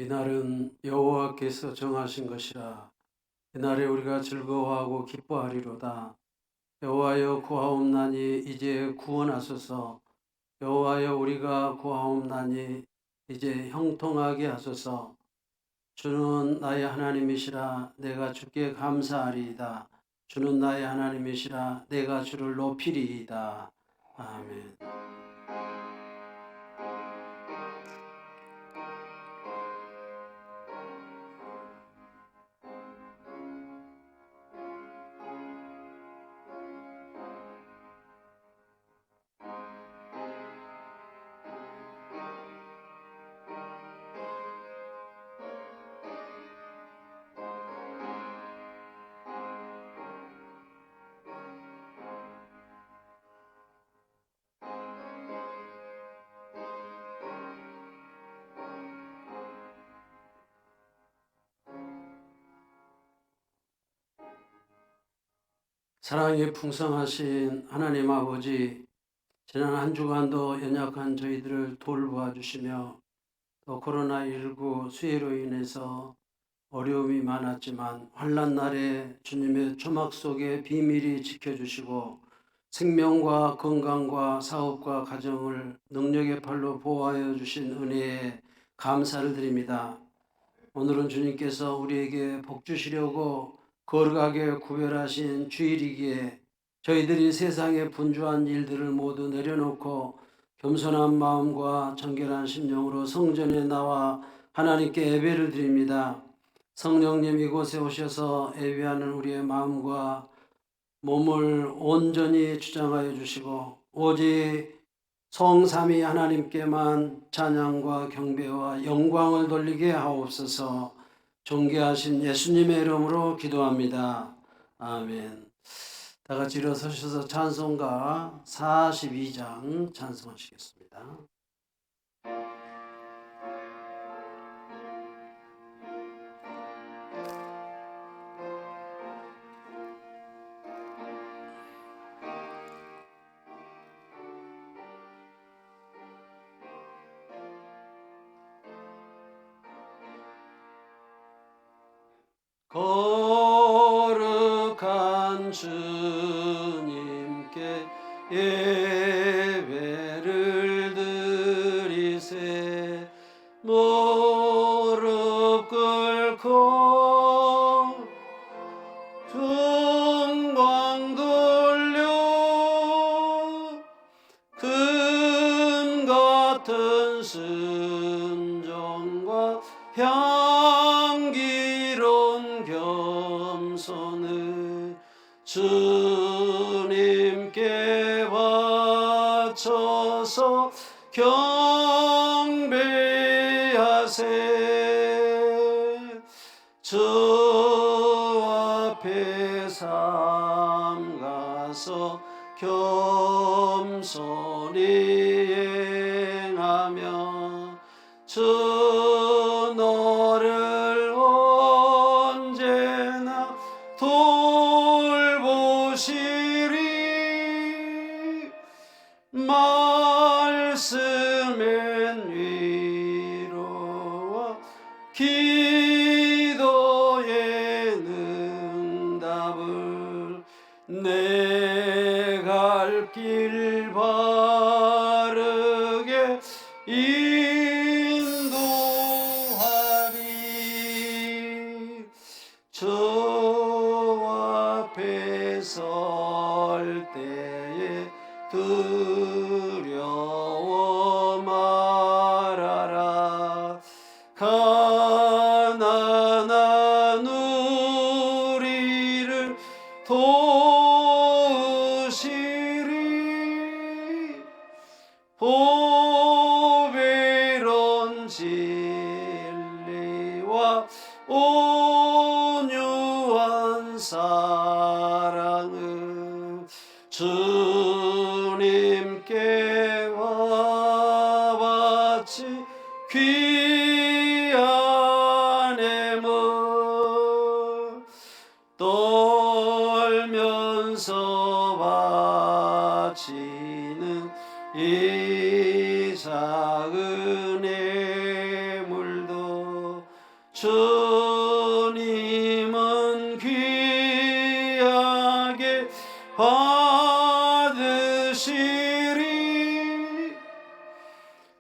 이날은 여호와께서 정하신 것이라. 이날에 우리가 즐거워하고 기뻐하리로다. 여호와여 구하옵나니 이제 구원하소서. 여호와여 우리가 구하옵나니 이제 형통하게 하소서. 주는 나의 하나님이시라. 내가 주께 감사하리이다. 주는 나의 하나님이시라. 내가 주를 높이리이다. 아멘. 사랑이 풍성하신 하나님 아버지, 지난 한 주간도 연약한 저희들을 돌보아 주시며 또 코로나19 수해로 인해서 어려움이 많았지만 환난 날에 주님의 초막 속에 비밀히 지켜주시고 생명과 건강과 사업과 가정을 능력의 팔로 보호하여 주신 은혜에 감사를 드립니다. 오늘은 주님께서 우리에게 복 주시려고 거룩하게 구별하신 주일이기에 저희들이 세상의 분주한 일들을 모두 내려놓고 겸손한 마음과 정결한 심령으로 성전에 나와 하나님께 예배를 드립니다. 성령님 이곳에 오셔서 예배하는 우리의 마음과 몸을 온전히 주장하여 주시고 오직 성삼위 하나님께만 찬양과 경배와 영광을 돌리게 하옵소서. 존귀하신 예수님의 이름으로 기도합니다. 아멘. 다 같이 일어서셔서 찬송가 42장 찬송하시겠습니다. 거룩한 주님께 예배를 드리세. 무릎 꿇고 등광 돌려 금 같은 순종과 향기로운 겸손을 주님께 바쳐서 경배하세. 주 앞에 삼가서 겸손히 행하며 주 너를 언제나 돌보시리. 말씀엔 위로와 기도의 응답을 내 갈 길 바르게 인도하리. 주 앞에 설 때에 두려워 말아라. 가난한 우리를 도우시리. 보배로운 진리와 온유한 사랑은 주님께 바치 귀한 예물 떨면서 바치는 이 작은 예물도 주님은 귀하게 받으시리.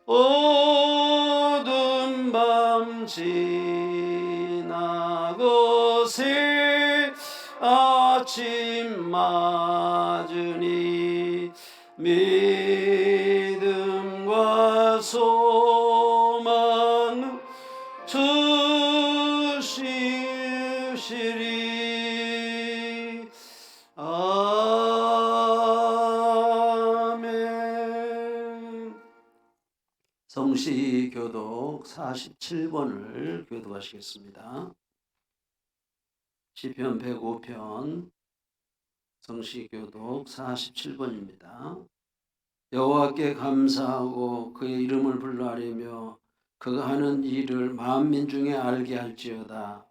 어두운 밤 지나고 새 아침 맞으니 믿음과 소망 주시리. 아멘. 성시 교독 47번을 교독하시겠습니다. 시편 105편 성시 교독 47번입니다. 여호와께 감사하고 그의 이름을 불러하리며 그가 하는 일을 만민 중에 알게 할지어다.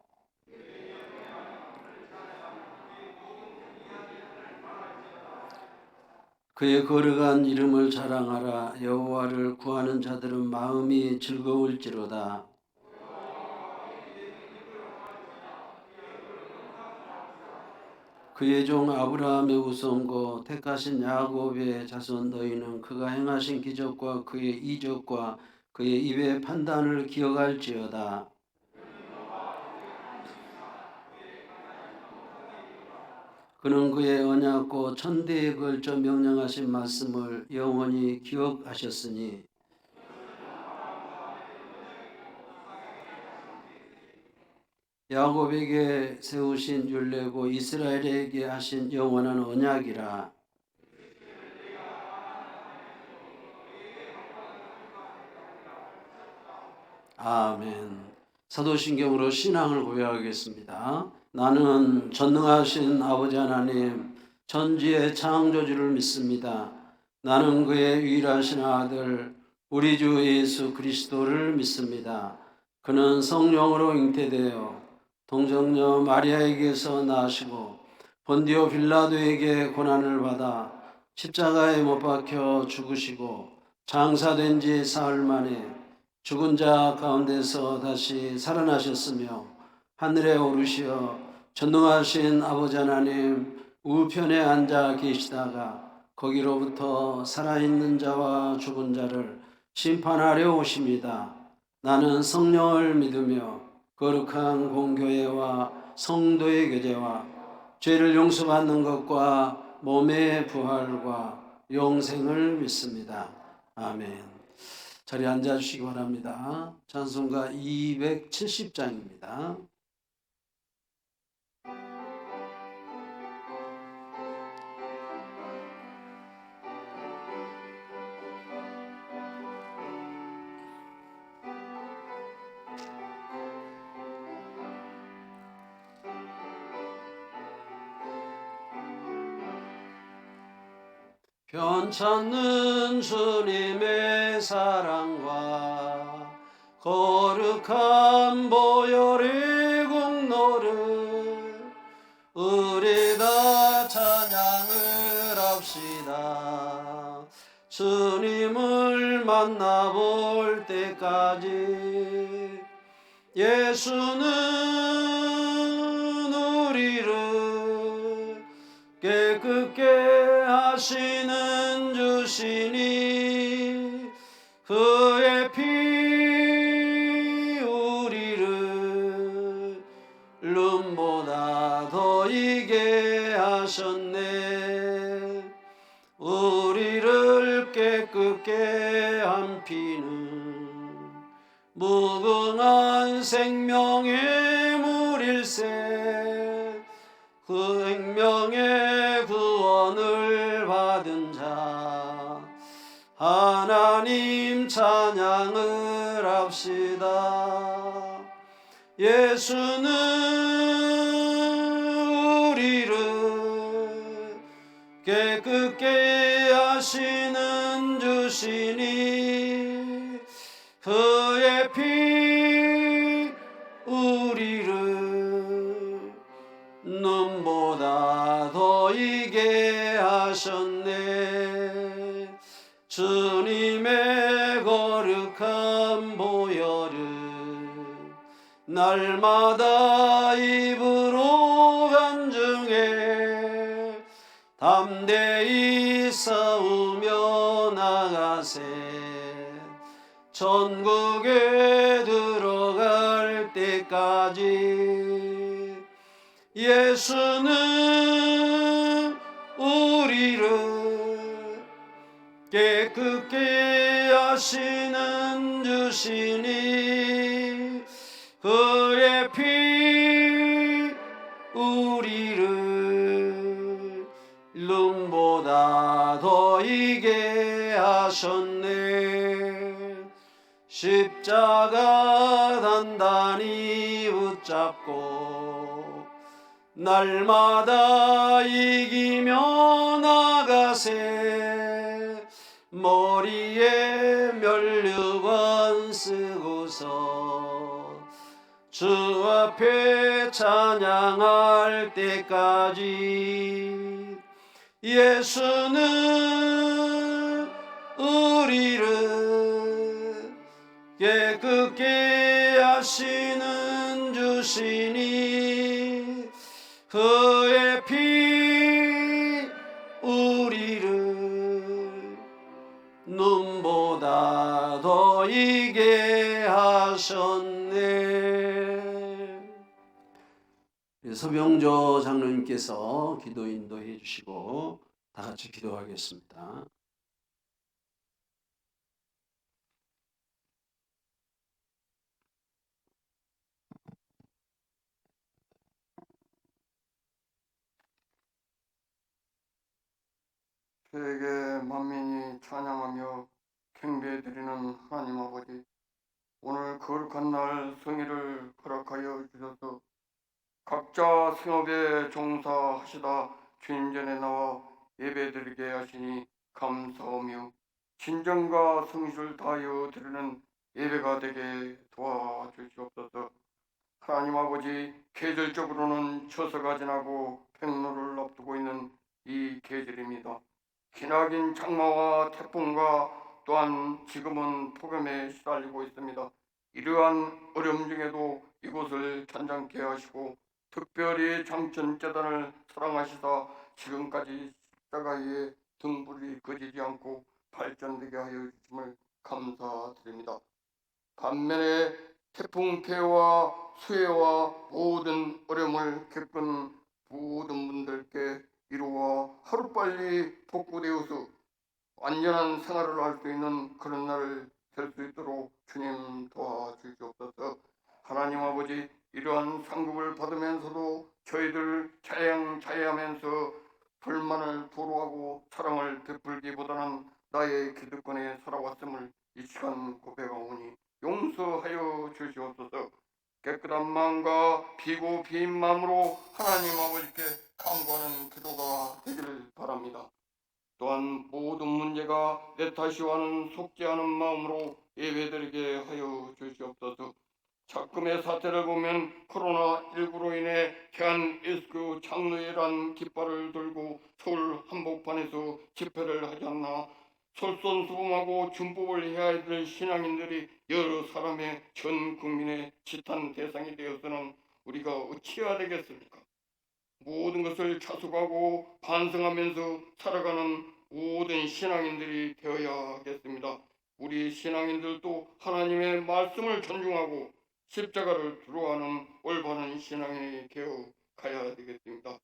그의 거룩한 이름을 자랑하라. 여호와를 구하는 자들은 마음이 즐거울지로다. 그의 종 아브라함의 우선고 택하신 야곱의 자손 너희는 그가 행하신 기적과 그의 이적과 그의 입의 판단을 기억할지어다. 그는 그의 언약고 천대에 걸쳐 명령하신 말씀을 영원히 기억하셨으니 야곱에게 세우신 율례고 이스라엘에게 하신 영원한 언약이라. 아멘. 사도신경으로 신앙을 고백하겠습니다. 나는 전능하신 아버지 하나님 천지의 창조주를 믿습니다. 나는 그의 유일하신 아들 우리 주 예수 그리스도를 믿습니다. 그는 성령으로 잉태되어 동정녀 마리아에게서 나시고 본디오 빌라도에게 고난을 받아 십자가에 못 박혀 죽으시고 장사된 지 사흘 만에 죽은 자 가운데서 다시 살아나셨으며 하늘에 오르시어 전능하신 아버지 하나님 우편에 앉아 계시다가 거기로부터 살아있는 자와 죽은 자를 심판하려 오십니다. 나는 성령을 믿으며 거룩한 공교회와 성도의 교제와 죄를 용서받는 것과 몸의 부활과 영생을 믿습니다. 아멘. 자리에 앉아주시기 바랍니다. 찬송가 270장입니다. 편찮는 주님의 사랑과 거룩한 보혈의 공로를 우리 다 찬양을 합시다. 주님을 만나볼 때까지 예수는 우리를 깨끗게 하시는 주시니 그의 피 우리를 눈보다 더 이게 하셨네. 우리를 깨끗게 한 피는 무궁한 생명의 물일세. 그 생명의 구원을 받은 자 하나님 찬양을 합시다. 예수는 우리를 깨끗게 하시는 주시니 그의 피 우리를 눈보다 더 이게 하셨네. 주님의 거룩한 보혈은 날마다 입으로 간증해 담대히 싸우며 나가세. 천국에 들어갈 때까지 예수는 우리를 깨끗게 하시는 주시니 그의 피 우리를 눈보다 더 이게 하셨네. 십자가 단단히 붙잡고 날마다 이기며 나가세. 머리에 면류관 쓰고서 주 앞에 찬양할 때까지 예수는 우리를 깨끗게 하시는 주시니 그의 피 우리를 눈보다 더 이게 하셨네. 서병조 장로님께서 기도 인도해 주시고 다 같이 기도하겠습니다. 세계 만민이 찬양하며 경배드리는 하나님 아버지, 오늘 거룩한 날 성의를 허락하여 주셔서 각자 생업에 종사하시다 주님 전에 나와 예배드리게 하시니 감사하며 진정과 성실을 다하여 드리는 예배가 되게 도와주시옵소서. 하나님 아버지, 계절적으로는 처서가 지나고 백로를 앞두고 있는 이 계절입니다. 기나긴 장마와 태풍과 또한 지금은 폭염에 시달리고 있습니다. 이러한 어려움 중에도 이곳을 잔잔케 하시고 특별히 장천재단을 사랑하시다 지금까지 십자가에 등불이 꺼지지 않고 발전되게 하여 주심을 감사드립니다. 반면에 태풍 폐해와 수해와 모든 어려움을 겪은 모든 분들께 위로와 하루빨리 복구되어서 완전한 생활을 할 수 있는 그런 날을 될 수 있도록 주님 도와주시옵소서. 하나님 아버지, 이러한 상급을 받으면서도 저희들 자양자야하면서 불만을 도로하고 사랑을 베풀기보다는 나의 기득권에 살아왔음을 이 시간 고백하오니 용서하여 주시옵소서. 깨끗한 마음과 비고 빈 마음으로 하나님 아버지께 간구하는 기도가 되기를 바랍니다. 또한 모든 문제가 내 탓이와는 속지 않은 마음으로 예배드리게 하여 주시옵소서. 작금의 사태를 보면 코로나19로 인해 대한예수교 장로회란 깃발을 들고 서울 한복판에서 집회를 하지 않나 솔선수범하고 준법을 해야 될 신앙인들이 여러 사람의 전 국민의 지탄 대상이 되어서는 우리가 어찌해야 되겠습니까? 모든 것을 자숙하고 반성하면서 살아가는 모든 신앙인들이 되어야겠습니다. 우리 신앙인들도 하나님의 말씀을 존중하고 십자가를 두려워하는 올바른 신앙인이 되어 가야 되겠습니다.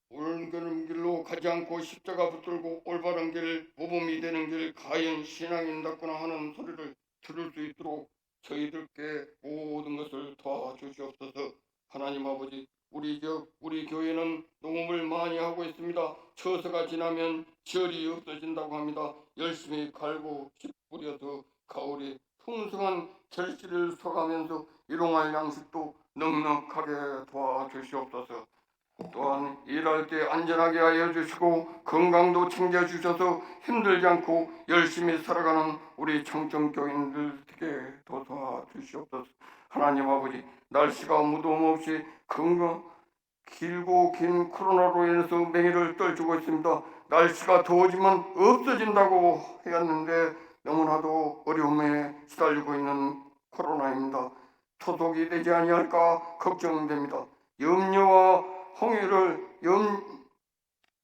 옳은 길로 가지 않고 십자가 붙들고 올바른 길, 모범이 되는 길, 과연 신앙인답구나 하는 소리를 들을 수 있도록 저희들께 모든 것을 도와주시옵소서. 하나님 아버지, 우리 교회는 농업을 많이 하고 있습니다. 처서가 지나면 절이 없어진다고 합니다. 열심히 갈고 씨 뿌려서 가을에 풍성한 결실을 쏘가면서 일용할 양식도 넉넉하게 도와주시옵소서. 또한 일할 때 안전하게 하여 주시고 건강도 챙겨주셔서 힘들지 않고 열심히 살아가는 우리 청정교인들 되게 도와주시옵소서. 하나님 아버지, 날씨가 무더움 없이 길고 긴 코로나로 인해서 맹위를 떨치고 있습니다. 날씨가 더워지면 없어진다고 했는데 너무나도 어려움에 시달리고 있는 코로나입니다. 소독이 되지 아니할까 걱정됩니다. 염려와 홍해를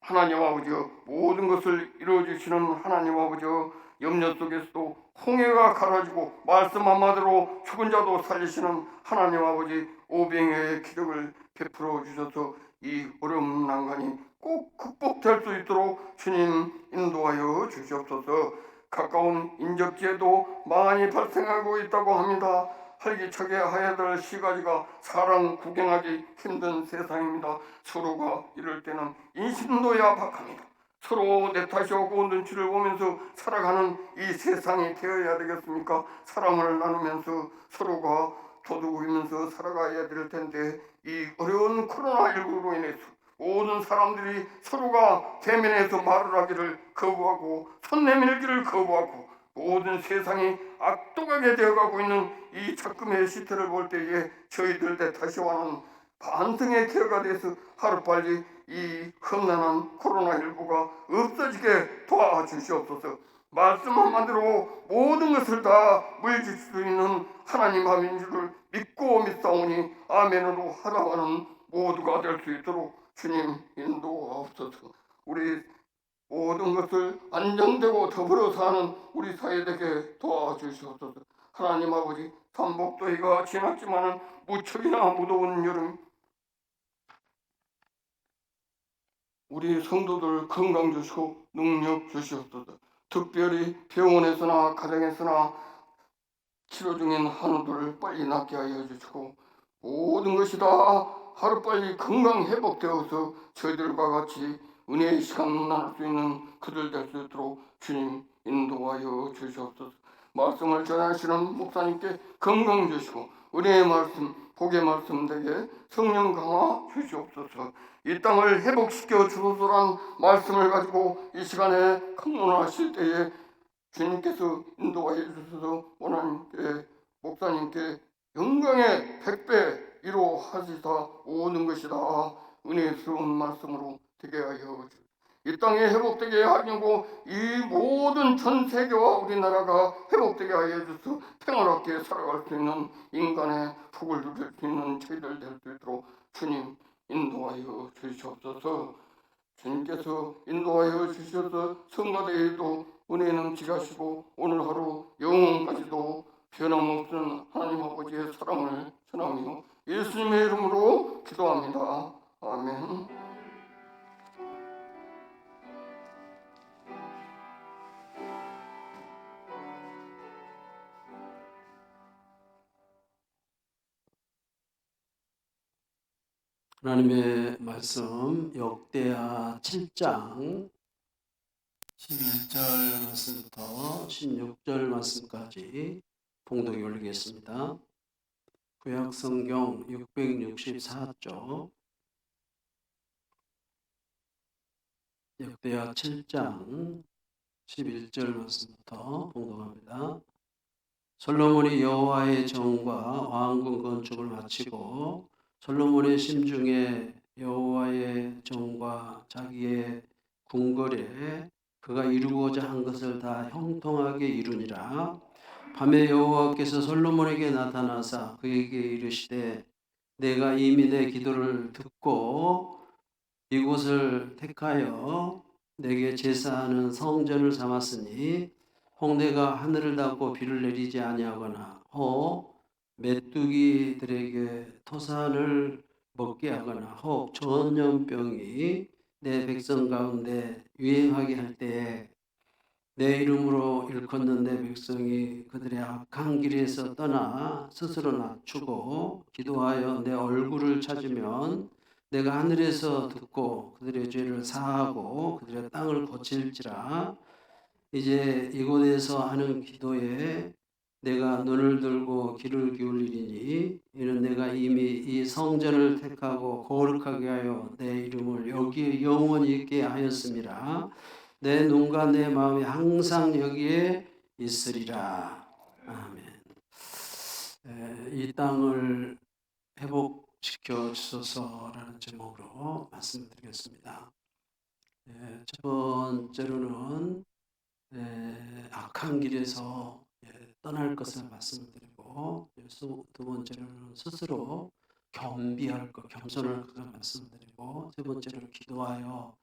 하나님 아버지여, 모든 것을 이루어주시는 하나님 아버지여, 염려 속에서도 홍해가 갈아지고 말씀 한마디로 죽은 자도 살리시는 하나님 아버지, 오병의 기적을 베풀어 주셔서 이 어려운 난간이 꼭 극복될 수 있도록 주님 인도하여 주시옵소서. 가까운 인적지에도 많이 발생하고 있다고 합니다. 활기차게 하야 될 시가지가 사람 구경하기 힘든 세상입니다. 서로가 이럴 때는 인심도 야박합니다. 서로 내 탓이 오고 눈치를 보면서 살아가는 이 세상이 되어야 되겠습니까? 사랑을 나누면서 서로가 도둑이면서 살아가야 될 텐데, 이 어려운 코로나19로 인해서 모든 사람들이 서로가 대면해서 말을 하기를 거부하고 손 내밀기를 거부하고 모든 세상이 악독하게 되어가고 있는 이 작금의 시태를 볼 때에 저희들 내 탓이와는 반등의 기회가 돼서 하루빨리 이 험난한 코로나19가 없어지게 도와주시옵소서. 말씀 한마디로 모든 것을 다 물질 수 있는 하나님 함인 줄을 믿고 믿사오니 아멘으로 하나와는 모두가 될 수 있도록 주님 인도하옵소서. 우리 모든 것을 안정되고 더불어 사는 우리 사회 되게 도와주시옵소서. 하나님 아버지, 삼복더위가 지났지만은 무척이나 무더운 여름, 우리 성도들 건강 주시고 능력 주시옵소서. 특별히 병원에서나 가정에서나 치료 중인 한우들을 빨리 낫게 하여 주시고, 모든 것이 다 하루빨리 건강 회복되어서 저희들과 같이 은혜의 시간 나눌 수 있는 그들 될 수 있도록 주님 인도하여 주시옵소서. 말씀을 전하시는 목사님께 건강 주시고 은혜의 말씀, 복의 말씀 되게 성령 강화 주시옵소서. 이 땅을 회복시켜 주소서란 말씀을 가지고 이 시간에 강론하실 때에 주님께서 인도하여 주셔서 원하님께, 목사님께 영광의 100배 이루하시사 오는 것이다. 은혜스러운 말씀으로 되게 하여 주시옵소서. 이 땅에 회복되게 하려고 이 모든 전 세계와 우리나라가 회복되게 하여 주셔서 평화롭게 살아갈 수 있는 인간의福을 누릴 수 있는 저희들 될 수 있도록 주님 인도하여 주시옵소서. 주님께서 인도하여 주셔서 성가대에도 은혜 넘치게 하시고 오늘 하루 영원까지도 변함없는 하나님 아버지의 사랑을 전하며 예수님의 이름으로 기도합니다. 아멘. 하나님의 말씀 역대하 7장 11절 말씀부터 16절 말씀까지 봉독해 올리겠습니다. 구약성경 664쪽 역대하 7장 11절 말씀부터 봉독합니다. 솔로몬이 여호와의 정과 왕궁 건축을 마치고 솔로몬의 심중에 여호와의 정과 자기의 궁궐에 그가 이루고자 한 것을 다 형통하게 이루니라. 밤에 여호와께서 솔로몬에게 나타나사 그에게 이르시되 내가 이미 내 기도를 듣고 이곳을 택하여 내게 제사하는 성전을 삼았으니 혹 내가 하늘을 닫고 비를 내리지 아니하거나 혹 메뚜기들에게 토산을 먹게 하거나 혹 전염병이 내 백성 가운데 유행하게 할 때에 내 이름으로 일컫는 내 백성이 그들의 악한 길에서 떠나 스스로 낮추고 기도하여 내 얼굴을 찾으면 내가 하늘에서 듣고 그들의 죄를 사하고 그들의 땅을 고칠지라. 이제 이곳에서 하는 기도에 내가 눈을 들고 귀를 기울이리니 이는 내가 이미 이 성전을 택하고 거룩하게 하여 내 이름을 여기에 영원히 있게 하였음이라. 내 눈과 내 마음이 항상 여기에 있으리라. 아멘. 이 땅을 회복시켜 주소서라는 제목으로 말씀드리겠습니다. 첫 번째로는 악한 길에서 떠날 것을 말씀드리고 말씀드리고 두 번째로는 스스로 겸비할 것, 겸손할 것을 말씀드리고 세 번째로 기도하여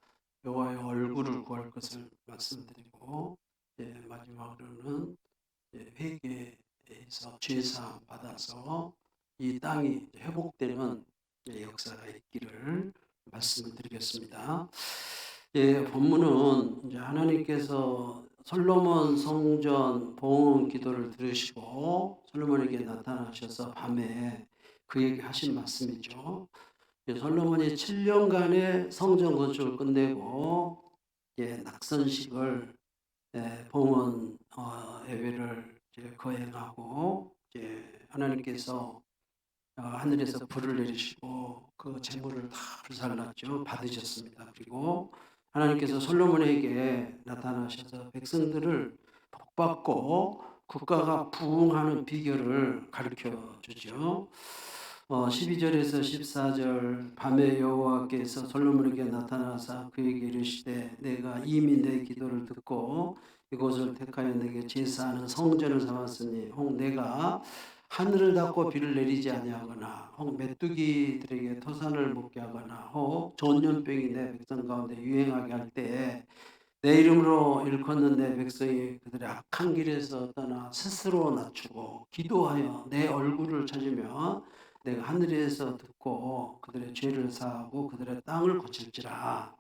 여호와의 얼굴을 구할 것을 말씀드리고 마지막으로는 회개에서 죄사함 받아서 이 땅이 회복되는 역사가 있기를 말씀을 드리겠습니다. 본문은 이제 하나님께서 솔로몬 성전 봉헌 기도를 들으시고 솔로몬에게 나타나셔서 밤에 그에게 하신 말씀이죠. 솔로몬이 7년간의 성전 건축을 끝내고 낙선식을 봉헌 예배를 거행하고 하나님께서 하늘에서 불을 내리시고 그 재물을 다 불살랐죠. 받으셨습니다. 그리고 하나님께서 솔로몬에게 나타나셔서 백성들을 복받고 국가가 부흥하는 비결을 가르쳐 주죠. 12절에서 14절 밤에 여호와께서 솔로몬에게 나타나사 그에게 이르시되 내가 이미 내 기도를 듣고 이곳을 택하여 내게 제사하는 성전을 삼았으니 혹 내가 하늘을 닫고 비를 내리지 아니하거나 혹 메뚜기들에게 토산을 먹게 하거나 혹 전염병이 내 백성 가운데 유행하게 할 때에 내 이름으로 일컫는 내 백성이 그들의 악한 길에서 떠나 스스로 낮추고 기도하여 내 얼굴을 찾으며 내가 하늘에서 듣고 그들의 죄를 사하고 그들의 땅을 고칠지라.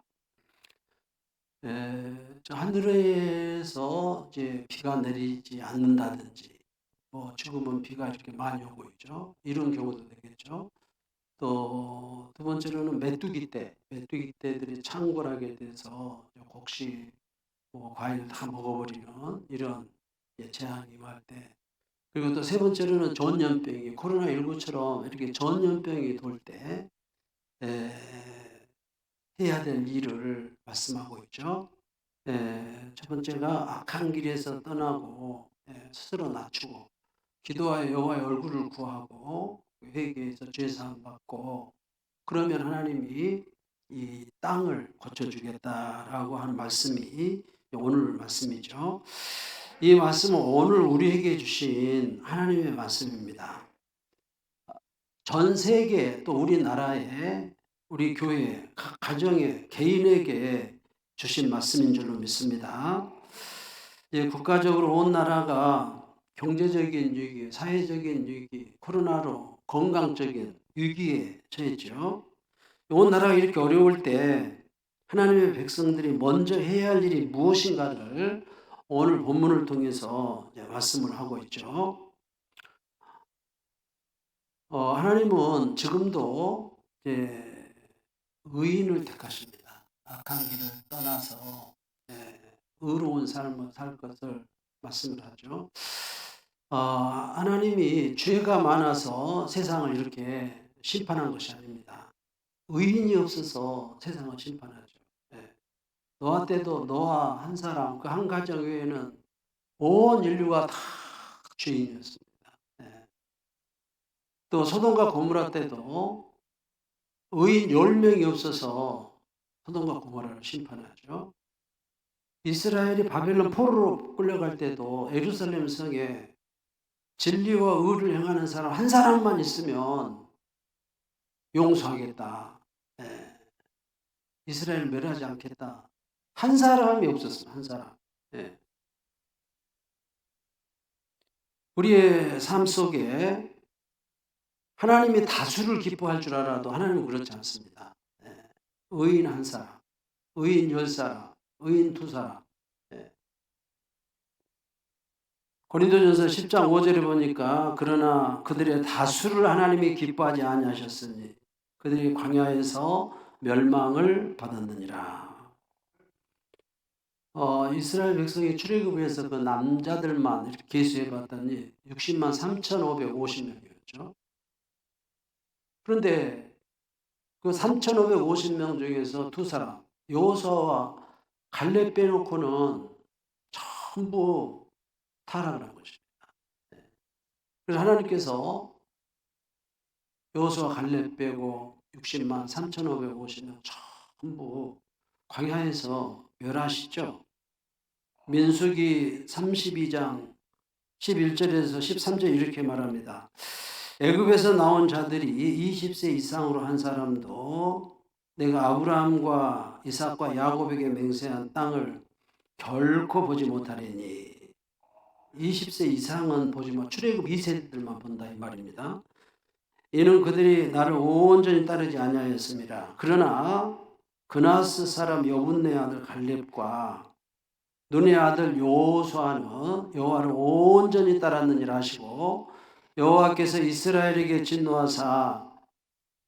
하늘에서 이제 비가 내리지 않는다든지 지금은 비가 이렇게 많이 오고 있죠. 이런 경우도 되겠죠. 또 두 번째로는 메뚜기 떼들이 창궐하게 돼서 혹시 과일을 다 먹어버리는 이런 재앙이 임할 때, 그리고 또 세 번째로는 전염병이 코로나19처럼 이렇게 전염병이 돌 때 해야 될 일을 말씀하고 있죠. 첫 번째가 악한 길에서 떠나고 스스로 낮추고 기도하여 여호와의 얼굴을 구하고 회개해서 죄사함 받고 그러면 하나님이 이 땅을 고쳐주겠다라고 하는 말씀이 오늘 말씀이죠. 이 말씀은 오늘 우리에게 주신 하나님의 말씀입니다. 전 세계 또 우리나라에 우리 교회 각 가정에 개인에게 주신 말씀인 줄로 믿습니다. 국가적으로 온 나라가 경제적인 위기, 사회적인 위기, 코로나로 건강적인 위기에 처했죠. 온 나라가 이렇게 어려울 때 하나님의 백성들이 먼저 해야 할 일이 무엇인가를 오늘 본문을 통해서 말씀을 하고 있죠. 하나님은 지금도 의인을 택하십니다. 악한 길을 떠나서 의로운 삶을 살 것을 말씀을 하죠. 하나님이 죄가 많아서 세상을 이렇게 심판한 것이 아닙니다. 의인이 없어서 세상을 심판하죠. 노아 때도 노아 한 사람, 그 한 가정 외에는 온 인류가 다 죄인이었습니다. 또 소돔과 고모라 때도 의인 10명이 없어서 소돔과 고모라를 심판하죠. 이스라엘이 바벨론 포로로 끌려갈 때도 예루살렘 성에 진리와 의를 행하는 사람 한 사람만 있으면 용서하겠다. 이스라엘 멸하지 않겠다. 한 사람이 없었어요. 한 사람. 우리의 삶 속에 하나님이 다수를 기뻐할 줄 알아도 하나님은 그렇지 않습니다. 의인 한 사람, 의인 10사람, 의인 2사람. 고린도전서 10장 5절에 보니까 그러나 그들의 다수를 하나님이 기뻐하지 아니하셨으니 그들이 광야에서 멸망을 받았느니라. 이스라엘 백성이 출애굽에서 그 남자들만 이렇게 계수해 봤더니 60만 3,550명이었죠. 그런데 그 3,550명 중에서 2사람, 여호수아와 갈렙 빼놓고는 전부 타락을 한 것입니다. 그래서 하나님께서 여호수아 갈렙 빼고 60만 3,550명 전부 광야에서 멸하시죠. 민수기 32장 11절에서 13절 이렇게 말합니다. 애굽에서 나온 자들이 20세 이상으로 한 사람도 내가 아브라함과 이삭과 야곱에게 맹세한 땅을 결코 보지 못하리니 20세 이상은 보지 못, 출애굽 2세들만 본다 이 말입니다. 이는 그들이 나를 온전히 따르지 아니하였습니다. 그러나 그나스 사람 여분네 아들 갈렙과 눈의 아들 여호수아는 여호와를 온전히 따랐느니라 하시고 여호와께서 이스라엘에게 진노하사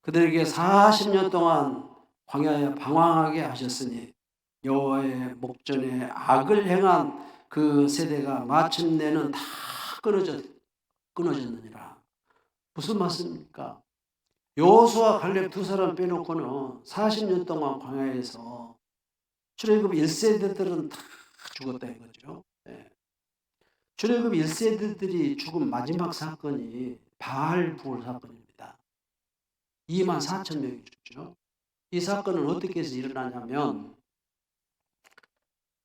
그들에게 40년 동안 광야에 방황하게 하셨으니 여호와의 목전에 악을 행한 그 세대가 마침내는 다 끊어졌느니라. 무슨 말씀입니까? 여호수아 갈렙 두 사람 빼놓고는 40년 동안 광야에서 출애굽 1세대들은 다 죽었다 이거죠. 네. 출애굽 1세대들이 죽은 마지막 사건이 바알 부올 사건입니다. 2만 4천 명이 죽죠. 이 사건은 어떻게 해서 일어나냐면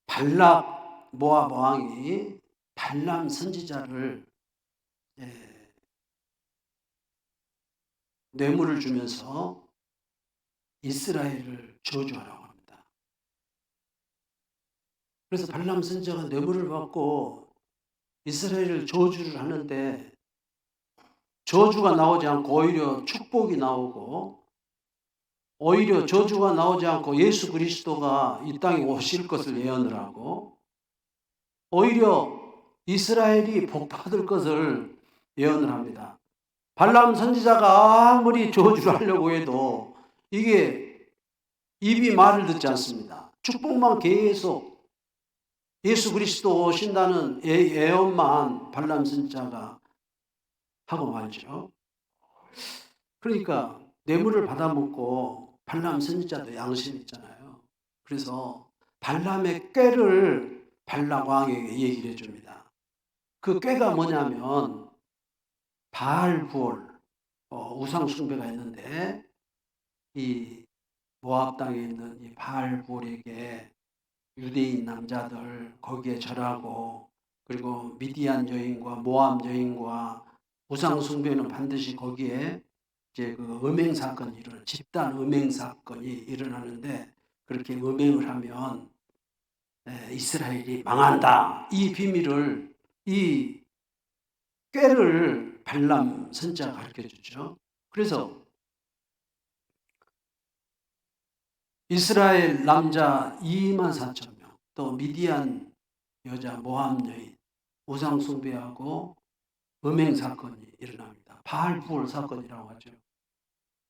발락 모압 왕이 발람 선지자를 뇌물을 주면서 이스라엘을 저주하라고 합니다. 그래서 발람 선지자가 뇌물을 받고 이스라엘을 저주를 하는데 저주가 나오지 않고 오히려 축복이 나오고 오히려 저주가 나오지 않고 예수 그리스도가 이 땅에 오실 것을 예언을 하고 오히려 이스라엘이 복받을 것을 예언을 합니다. 발람 선지자가 아무리 저주를 하려고 해도 이게 입이 말을 듣지 않습니다. 축복만 계속 예수 그리스도 오신다는 예언만 발람 선지자가 하고 말죠. 그러니까 뇌물을 받아먹고 발람 선지자도 양심이 있잖아요. 그래서 발람의 꾀를 발락 왕에게 얘기를 해줍니다. 그 꾀가 뭐냐면 바알 부올 우상 숭배가 있는데 이 모압 땅에 있는 이 바알 부올에게 유대인 남자들 거기에 절하고 그리고 미디안 여인과 모압 여인과 우상 숭배는 반드시 거기에 이제 그 음행 사건이 일어나 집단 음행 사건이 일어나는데 그렇게 음행을 하면 이스라엘이 망한다. 이 비밀을 이 꾀를 발람 선지자가 가르쳐 주죠. 그래서 이스라엘 남자 2만 4천 명, 또 미디안 여자 모함 여인, 우상 숭배하고 음행 사건이 일어납니다. 바알 부올 사건이라고 하죠.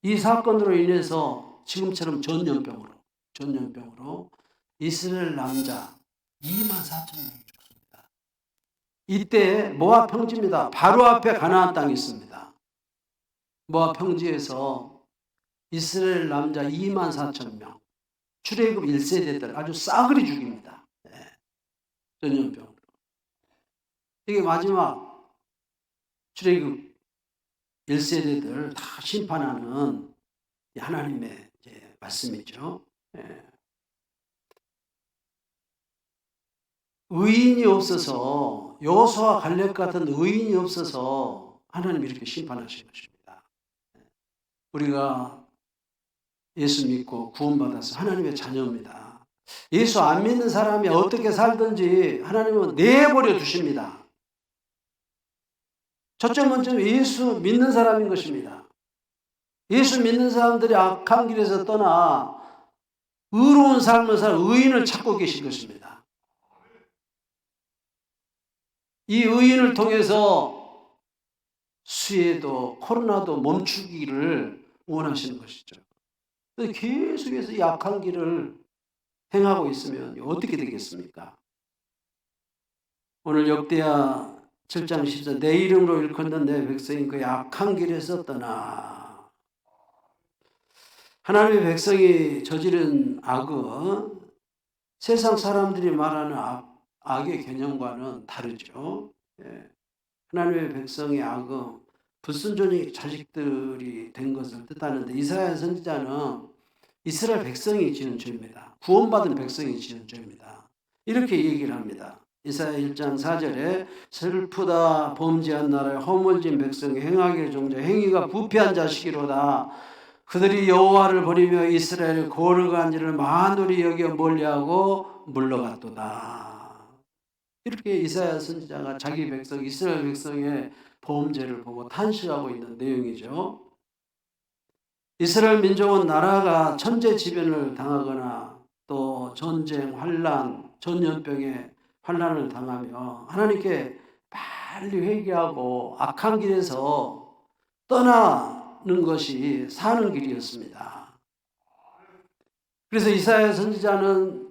이 사건으로 인해서 지금처럼 전염병으로 이스라엘 남자 2만 4천 명이 죽습니다. 이때 모압 평지입니다. 바로 앞에 가나안 땅이 있습니다. 모압 평지에서 이스라엘 남자 2만 4천 명, 출애굽 1세대들 아주 싸그리 죽입니다. 전염병으로. 이게 마지막 출애굽 1세대들 다 심판하는 하나님의 말씀이죠. 의인이 없어서 여호수아 갈렙 같은 의인이 없어서 하나님이 이렇게 심판하신 것입니다. 우리가 예수 믿고 구원받아서 하나님의 자녀입니다. 예수 안 믿는 사람이 어떻게 살든지 하나님은 내버려 두십니다. 첫째 먼저 예수 믿는 사람인 것입니다. 예수 믿는 사람들이 악한 길에서 떠나 의로운 삶을 살 의인을 찾고 계신 것입니다. 이 의인을 통해서 수해도 코로나도 멈추기를 원하시는 것이죠. 계속해서 이 악한 길을 행하고 있으면 어떻게 되겠습니까? 오늘 역대하 7장 14 내 이름으로 일컫는 내 백성이 그 악한 길에서 떠나. 하나님의 백성이 저지른 악은 세상 사람들이 말하는 악의 개념과는 다르죠. 하나님의 백성의 악은 불순종의 자식들이 된 것을 뜻하는데 이사야 선지자는 이스라엘 백성이 지은 죄입니다. 구원받은 백성이 지은 죄입니다. 이렇게 얘기를 합니다. 이사야 1장 4절에 슬프다 범죄한 나라에 허물진 백성이 행하기를 종자 행위가 부패한 자식이로다. 그들이 여호와를 버리며 이스라엘의 거룩한 일을 만홀히 여겨 멀리하고 물러갔도다. 이렇게 이사야 선지자가 자기 백성 이스라엘 백성의 범죄를 보고 탄식하고 있는 내용이죠. 이스라엘 민족은 나라가 천재지변을 당하거나 또 전쟁, 환란, 전염병에 환란을 당하며 하나님께 빨리 회개하고 악한 길에서 떠나는 것이 사는 길이었습니다. 그래서 이사야 선지자는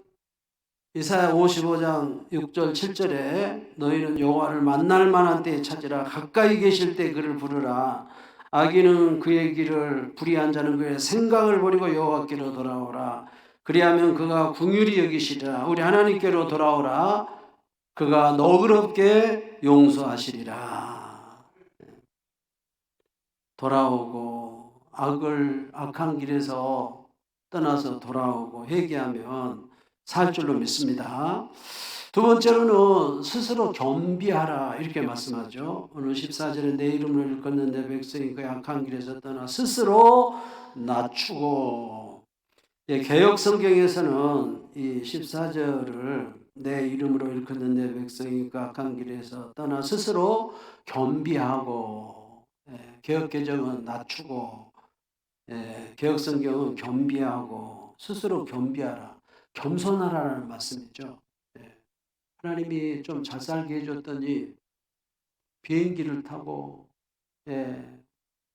이사야 55장 6절 7절에 너희는 여호와를 만날 만한 때에 찾으라. 가까이 계실 때 그를 부르라. 악인은 그의 길을 불의한 자는 그의 생각을 버리고 여호와께로 돌아오라. 그리하면 그가 긍휼히 여기시리라. 우리 하나님께로 돌아오라. 그가 너그럽게 용서하시리라. 돌아오고 악한 길에서 떠나서 돌아오고 회개하면 살 줄로 믿습니다. 두 번째로는 스스로 겸비하라 이렇게 말씀하죠. 오늘 14절에 내 이름을 일컫는 내 백성이 그 악한 길에서 떠나 스스로 낮추고, 개역 성경에서는 이 14절을 내 이름으로 일컫는 내 백성이 그 악한 길에서 떠나 스스로 겸비하고, 개역 개정은 낮추고, 개역 성경은 겸비하고 스스로 겸비하라. 겸손하라는 말씀이죠. 하나님이 좀 잘 살게 해줬더니 비행기를 타고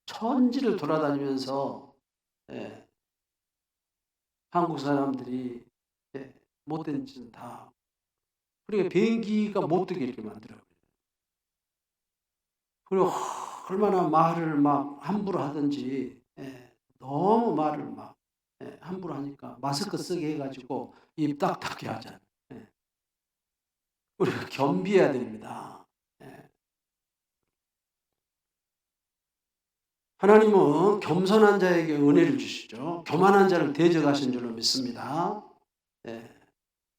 천지를 돌아다니면서 한국 사람들이 못된 짓은 다 그러니까 비행기가 못 뜨게 이렇게 만들어요. 그리고 얼마나 말을 막 함부로 하든지 너무 말을 막 함부로 하니까 마스크 쓰게 해가지고 입 딱딱하게 하잖아요. 우리가 겸비해야 됩니다. 하나님은 겸손한 자에게 은혜를 주시죠. 교만한 자를 대적하신 줄로 믿습니다.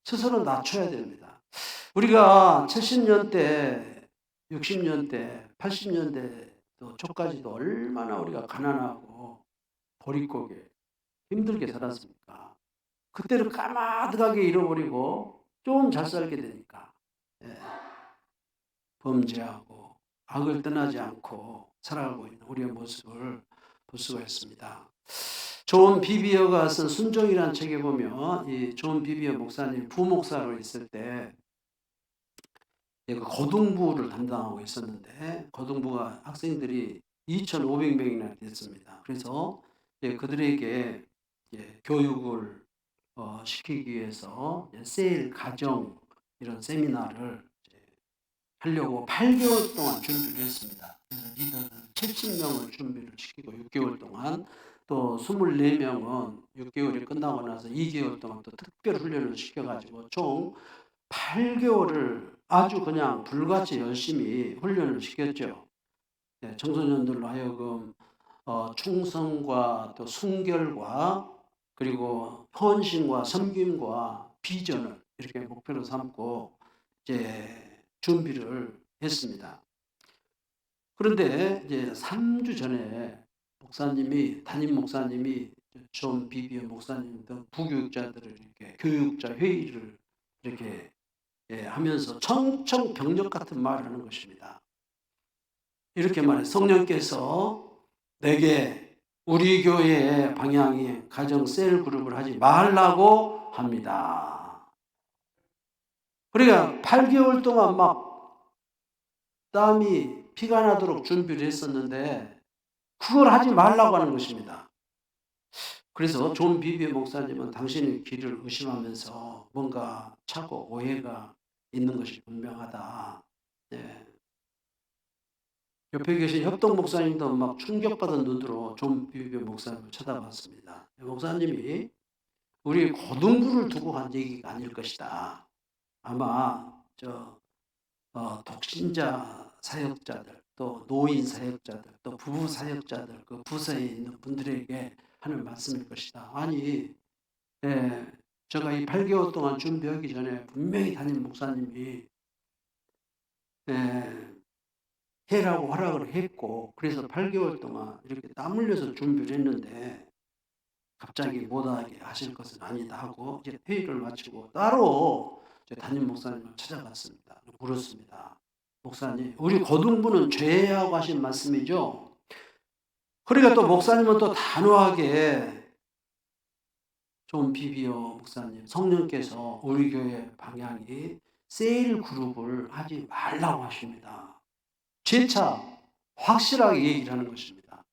스스로 낮춰야 됩니다. 우리가 70년대, 60년대, 80년대 또 초까지도 얼마나 우리가 가난하고 버릿고개 힘들게 살았습니까? 그때를 까마득하게 잃어버리고 좀 잘 살게 되니까 범죄하고 악을 떠나지 않고 살아가고 있는 우리의 모습을 볼 수가 있습니다. 존 비비어가 쓴 순종이라는 책에 보면 이 존 비비어 목사님 부목사로 있을 때 고등부를 담당하고 있었는데 고등부가 학생들이 2,500명이나 됐습니다. 그래서 그들에게 교육을 시키기 위해서 세일 가정 이런 세미나를 하려고 8개월 동안 준비를 했습니다. 그래서 리더들 70명을 준비를 시키고 6개월 동안 또 24명은 6개월이 끝나고 나서 2개월 동안 또 특별 훈련을 시켜가지고 총 8개월을 아주 그냥 불같이 열심히 훈련을 시켰죠. 청소년들로 하여금 충성과 또 순결과 그리고 헌신과 섬김과 비전을 이렇게 목표로 삼고 이제 준비를 했습니다. 그런데 이제 3주 전에 담임 목사님이 존 비비어 목사님 등 부교육자들을 이렇게 교육자 회의를 이렇게 하면서 청청병력 같은 말을 하는 것입니다. 이렇게 말해 성령께서 내게 우리 교회의 방향이 가정 셀 그룹을 하지 말라고 합니다. 그러니까 8개월 동안 막 땀이 피가 나도록 준비를 했었는데 그걸 하지 말라고 하는 것입니다. 그래서 존 비비어 목사님은 당신의 길을 의심하면서 뭔가 착오, 오해가 있는 것이 분명하다. 옆에 계신 협동 목사님도 막 충격받은 눈으로 존 비비어 목사님을 쳐다봤습니다. 목사님이 우리 고등부를 두고 한 얘기가 아닐 것이다. 아마 독신자 사역자들, 또 노인 사역자들, 또 부부 사역자들, 그 부서에 있는 분들에게 하는 말씀일 것이다. 아니, 제가 이 8개월 동안 준비하기 전에 분명히 담임 목사님이 해라고 허락을 했고, 그래서 8개월 동안 이렇게 땀 흘려서 준비를 했는데 갑자기 못하게 하실 것은 아니다 하고 이제 회의를 마치고 따로 담임 목사님을 찾아갔습니다. 물었습니다. 목사님, 우리 고등부는 죄하고 하신 말씀이죠? 그러니까 또 목사님은 또 단호하게 존 비비어 목사님, 성령께서 우리 교회 방향이 세일 그룹을 하지 말라고 하십니다. 재차 확실하게 얘기를 하는 것입니다.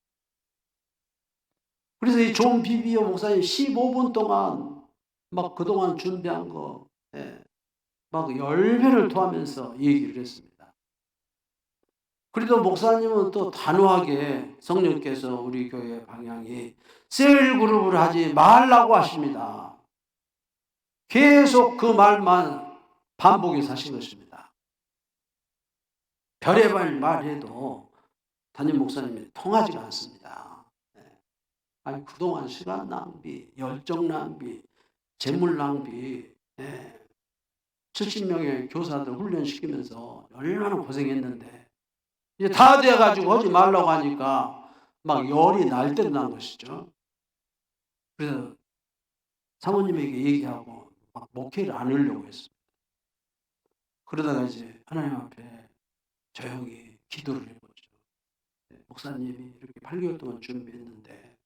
그래서 이 존 비비어 목사님 15분 동안 막 그동안 준비한 거 막 10배를 토하면서 얘기를 했습니다. 그래도 목사님은 또 단호하게 성령께서 우리 교회 방향이 셀 그룹을 하지 말라고 하십니다. 계속 그 말만 반복해서 하신 것입니다. 별의별 말해도 담임 목사님이 통하지가 않습니다. 아니, 그동안 시간 낭비, 열정 낭비, 재물 낭비, 70명의 교사들 훈련시키면서 얼마나 고생했는데 이제 다 돼가지고 하지 말라고 하니까 막 열이 날 때도 난 것이죠. 그래서 사모님에게 얘기하고 막 목회를 안 하려고 했습니다. 그러다가 이제 하나님 앞에 조용히 기도를 해보죠. 목사님이 이렇게 8개월 동안 준비했는데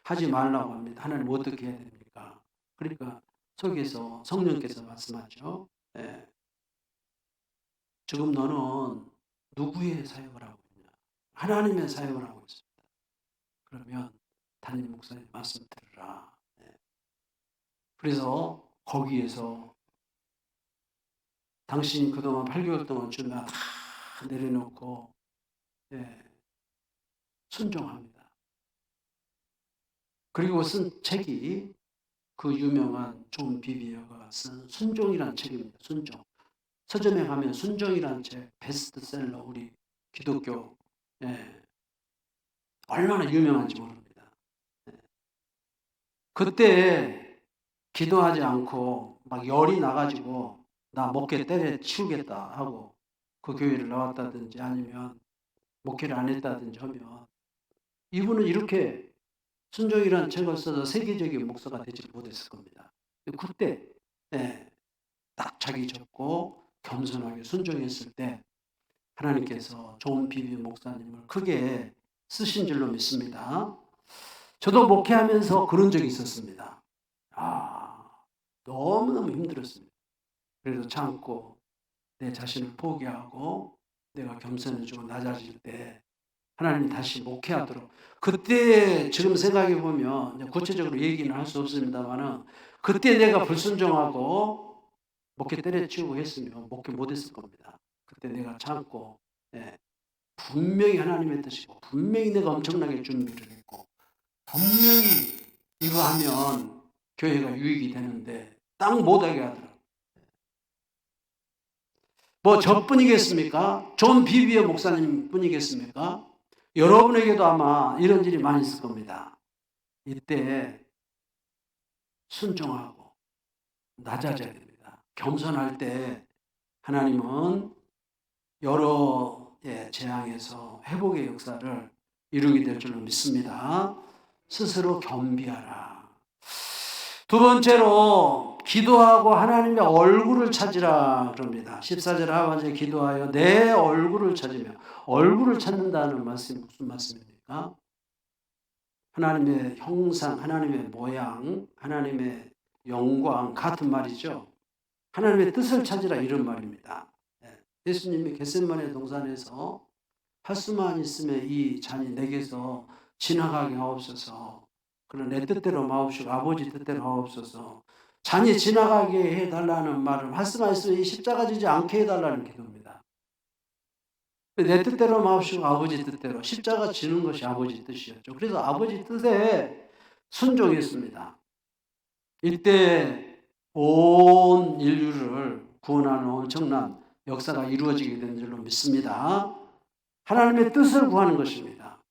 하지 말라고 합니다. 하나님 어떻게 해야 됩니까? 그러니까 속에서 성령께서 말씀하죠. 지금 너는 누구의 사역을 하고 있냐? 하나님의 사역을 하고 있습니다. 그러면 담임 목사님 말씀 들으라. 그래서 거기에서 당신이 그동안 8개월 동안 준비한 다 내려놓고 순종합니다. 그리고 쓴 책이 그 유명한 존 비비어가 쓴 순종이라는 책입니다. 순종. 서점에 가면 순종이라는 책 베스트셀러 우리 기독교 얼마나 유명한지 모릅니다. 그때 기도하지 않고 막 열이 나가지고 나 목회 때려치우겠다 하고 그 교회를 나왔다든지 아니면 목회를 안 했다든지 하면 이분은 이렇게 순종이라는 책을 써서 세계적인 목사가 되지 못했을 겁니다. 그때 딱 자기 접고 겸손하게 순종했을 때 하나님께서 존 비비 목사님을 크게 쓰신 줄로 믿습니다. 저도 목회하면서 그런 적이 있었습니다. 너무너무 힘들었습니다. 그래도 참고 내 자신을 포기하고 내가 겸손해지고 낮아질 때 하나님이 다시 목회하도록 그때 지금 생각해 보면 구체적으로 얘기는 할 수 없습니다만은 그때 내가 불순종하고 목회 때려치우고 했으면 목회 못했을 겁니다. 그때 내가 참고 분명히 하나님의 뜻이고 분명히 내가 엄청나게 준비를 했고 분명히 이거 하면 교회가 유익이 되는데 딱 못하게 하더라고요. 뭐 저뿐이겠습니까? 존 비비어 목사님 뿐이겠습니까? 여러분에게도 아마 이런 일이 많이 있을 겁니다. 이때 순종하고 낮아져야 됩니다. 겸손할 때 하나님은 여러 재앙에서 회복의 역사를 이루게 될 줄로 믿습니다. 스스로 겸비하라. 두 번째로 기도하고 하나님의 얼굴을 찾으라 그럽니다. 14절 하반절에 기도하여 내 얼굴을 찾으며 얼굴을 찾는다는 말씀이 무슨 말씀입니까? 하나님의 형상, 하나님의 모양, 하나님의 영광 같은 말이죠. 하나님의 뜻을 찾으라 이런 말입니다. 예수님이 겟세마네 동산에서 할 수만 있으면 이 잔이 내게서 지나가게 하옵소서. 그런 내 뜻대로 마옵시고 아버지 뜻대로 하옵소서. 잔이 지나가게 해달라는 말을 할 수만 있으면 이 십자가 지지 않게 해달라는 기도입니다. 내 뜻대로 마옵시고 아버지 뜻대로 십자가 지는 것이 아버지 뜻이었죠. 그래서 아버지 뜻에 순종했습니다. 이때 온 인류를 구원하는 엄청난 역사가 이루어지게 된 줄로 믿습니다. 하나님의 뜻을 구하는 것입니다.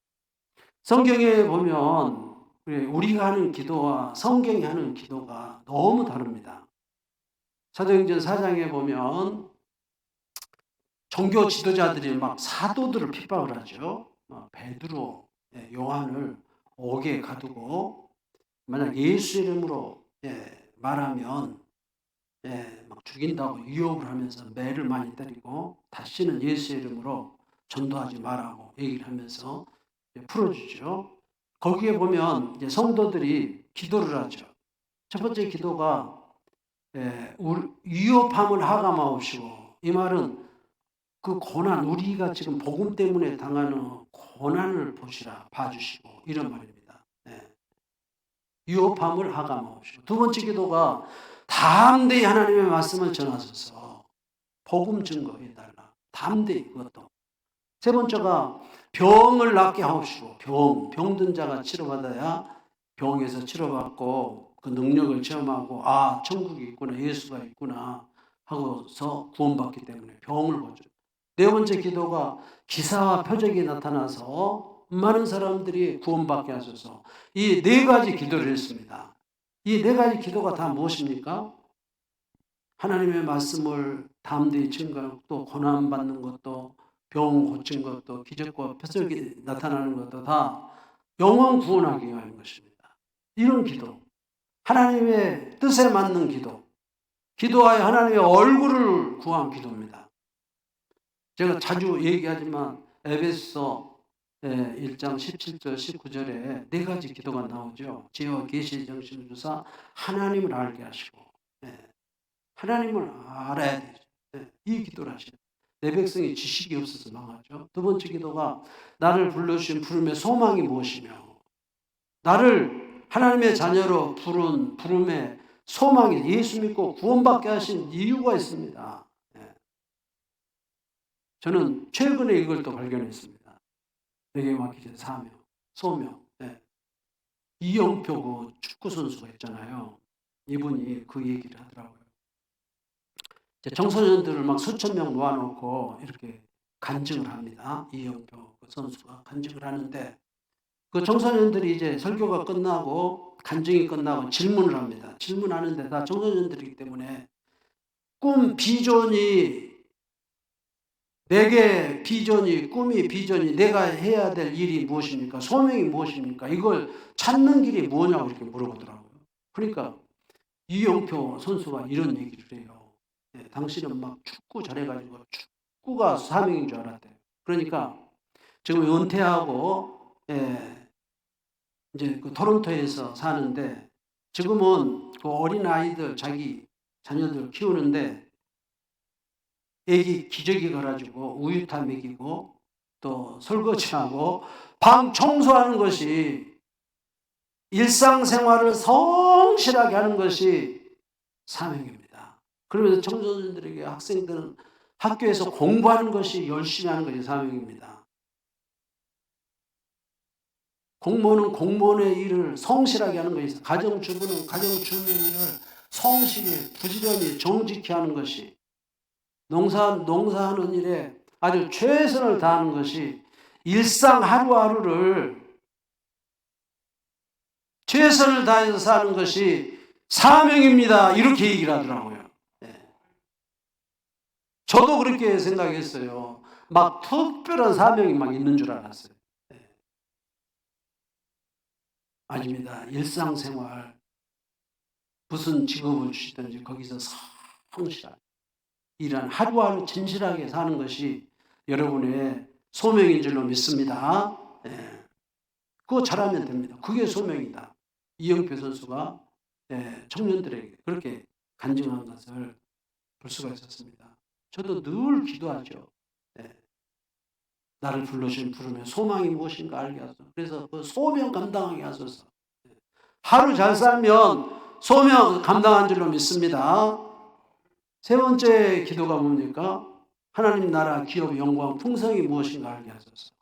성경에 보면 우리가 하는 기도와 성경이 하는 기도가 너무 다릅니다. 사도행전 4장에 보면 종교 지도자들이 막 사도들을 핍박을 하죠. 베드로, 요한을 옥에 가두고 만약 예수 이름으로 말하면 막 죽인다고 유혹을 하면서 매를 많이 때리고 다시는 예수 이름으로 전도하지 말라고 얘기를 하면서 풀어주죠. 거기에 보면 이제 성도들이 기도를 하죠. 첫 번째 기도가 위협함을 하감하옵시고, 이 말은 그 고난, 우리가 지금 복음 때문에 당하는 고난을 봐주시고 이런 말입니다. 위협함을 하감하옵시고. 두 번째 기도가 담대히 하나님의 말씀을 전하소서. 복음 증거해달라. 담대히 그것도. 세 번째가 병을 낫게 하옵시고, 병든 자가 치료받아야 병에서 치료받고 그 능력을 체험하고 천국이 있구나, 예수가 있구나 하고서 구원받기 때문에 병을 고쳐. 네 번째 기도가 기사와 표적이 나타나서 많은 사람들이 구원받게 하소서. 이 네 가지 기도를 했습니다. 이 네 가지 기도가 다 무엇입니까? 하나님의 말씀을 담대히 증거하고 또 고난받는 것도 병 고친 것도 기적과 표적이 나타나는 것도 다 영혼 구원하기 위한 것입니다. 이런 기도, 하나님의 뜻에 맞는 기도, 기도하여 하나님의 얼굴을 구한 기도입니다. 제가 자주 얘기하지만 에베소 1장 17절 19절에 네 가지 기도가 나오죠. 지혜와 계시의 정신을 주사 하나님을 알게 하시고, 하나님을 알아야 되죠. 이 기도를 하시죠. 내 백성이 지식이 없어서 망하죠. 두 번째 기도가 나를 불러주신 부름의 소망이 무엇이며, 나를 하나님의 자녀로 부른 부름의 소망이 예수 믿고 구원받게 하신 이유가 있습니다. 저는 최근에 이걸 또 발견했습니다. 내게 맡기신 사명, 소명. 이영표 그 축구 선수가 있잖아요. 이분이 그 얘기를 하더라고요. 청소년들을 막 수천 명 모아놓고 이렇게 간증을 합니다. 이영표 그 선수가 간증을 하는데 그 청소년들이 이제 설교가 끝나고 간증이 끝나고 질문을 합니다. 질문하는데 다 청소년들이기 때문에 비전이 내게 꿈이 비전이 내가 해야 될 일이 무엇입니까? 소명이 무엇입니까? 이걸 찾는 길이 뭐냐고 이렇게 물어보더라고요. 그러니까 이영표 선수가 이런 얘기를 해요. 당신은 막 축구 잘해가지고 축구가 사명인 줄 알았대요. 그러니까 지금 은퇴하고 이제 그 토론토에서 사는데 지금은 그 어린 아이들 자기 자녀들 키우는데 애기 기저귀 걸어주고 우유타 먹이고 또 설거지하고 방 청소하는 것이 일상생활을 성실하게 하는 것이 사명입니다. 그러면서 청소년들에게 학생들은 학교에서 공부하는 것이 열심히 하는 것이 사명입니다. 공무원은 공무원의 일을 성실하게 하는 것이, 가정주부는 가정주부의 일을 성실히 부지런히 정직히 하는 것이, 농사하는 일에 아주 최선을 다하는 것이 일상 하루하루를 최선을 다해서 사는 것이 사명입니다. 이렇게 얘기를 하더라고요. 저도 그렇게 생각했어요. 막 특별한 사명이 막 있는 줄 알았어요. 아닙니다. 일상생활 무슨 직업을 주시든지 거기서 성실하게 일한 하루하루 진실하게 사는 것이 여러분의 소명인 줄로 믿습니다. 그거 잘하면 됩니다. 그게 소명이다. 이영표 선수가 청년들에게 그렇게 간증한 것을 볼 수가 있었습니다. 저도 늘 기도하죠. 나를 불러주신 부름의 소망이 무엇인가 알게 하소서. 그래서 그 소명 감당하게 하소서. 하루 잘 살면 소명 감당한 줄로 믿습니다. 세 번째 기도가 뭡니까? 하나님 나라 기업 영광 풍성이 무엇인가 알게 하소서.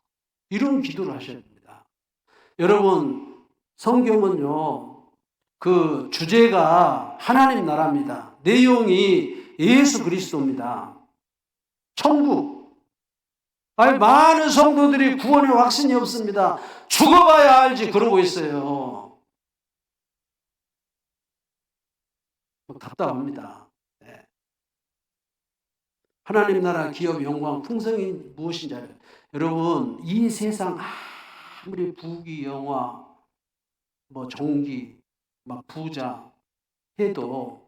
이런 기도를 하셔야 됩니다. 여러분 성경은요 그 주제가 하나님 나라입니다. 내용이 예수 그리스도입니다. 천국. 많은 성도들이 구원의 확신이 없습니다. 죽어봐야 알지 그러고 있어요. 답답합니다. 하나님 나라 기업 영광 풍성이 무엇인지 알아요. 여러분 이 세상 아무리 부귀 영화 뭐 종기 막 부자 해도